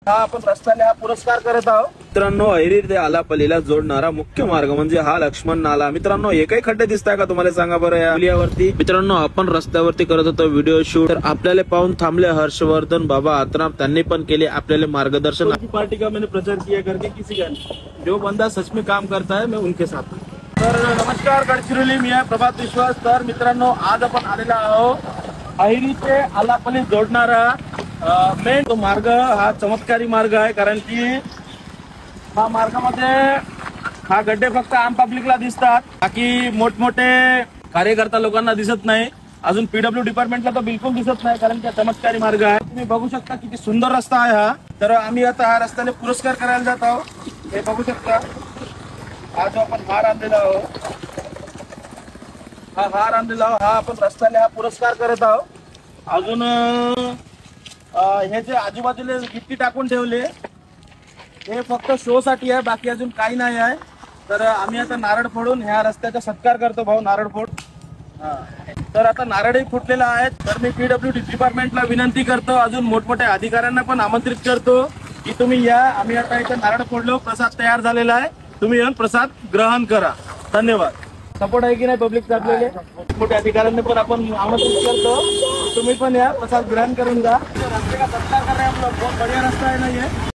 हा आपण रस्त्याने हा पुरस्कार करत आहोत. मित्रांनो, अहेरी ते आलापल्लीला जोडणारा मुख्य मार्ग म्हणजे हा लक्ष्मण नाला. मित्रांनो, हे काही खड्डे दिसताय का तुम्हाला, सांगा बरं या पुलियावरती. मित्रांनो, आपण रस्त्यावरती करत होतो व्हिडिओ शूट, तर आपल्याला पाहून थांबले हर्षवर्धन बाबा आत्राम. त्यांनी पण केले आपल्याला मार्गदर्शन. पार्टी का मैंने प्रचार किया करके किसी का जो बंदा सच में काम करता है मैं उनके साथ. तर नमस्कार गडचिरोली, मी आहे प्रभात विश्वास. तर मित्रांनो, आज आपण आलेला आहोत अहेरी ते आलापल्ली जोडणारा मेन तो मार्ग. हा चमत्कारी मार्ग आहे, कारण की हा मार्गामध्ये हा गड्डे फक्त आम पब्लिकला दिसतात, बाकी मोठमोठे कार्यकर्ता लोकांना दिसत नाही. अजून पीडब्ल्यू डिपार्टमेंटला तर बिलकुल दिसत नाही, कारण की चमत्कारी मार्ग आहे. तुम्ही बघू शकता किती सुंदर रस्ता आहे हा. तर आम्ही आता हा रस्त्याने पुरस्कार करायला जात आहोत. हे बघू शकता, हा जो आपण हार आणलेला आहोत, हा हार आणलेला आहोत, हा आपण रस्त्याने हा पुरस्कार करत आहोत. अजून हे जे आजूबाजूला गिट्टी टाकून ठेवले हे फक्त शो साठी आहे, बाकी अजून काही नाही आहे. तर आम्ही आता नारळ फोडून ह्या रस्त्याचा सत्कार करतो. भाऊ नारळ फोड. तर आता नारळही फुटलेला आहे. तर मी पीडब्ल्यू डिपार्टमेंटला विनंती करतो, अजून मोठमोठ्या अधिकाऱ्यांना पण आमंत्रित करतो की तुम्ही या. आम्ही आता इथे नारळ फोडलो, प्रसाद तयार झालेला आहे, तुम्ही येऊन प्रसाद ग्रहण करा. धन्यवाद. सपोर्ट आहे की नाही पब्लिकचा आपल्याला. मोठ्या अधिकाऱ्यांनी पण आपण आमंत्रित करतो, तुम्ही पण या, प्रसाद ग्रहण करून जा. रस्ते का सत्कार कर रहे हैं हम लोग, बहुत बढ़िया रास्ता है ना ये.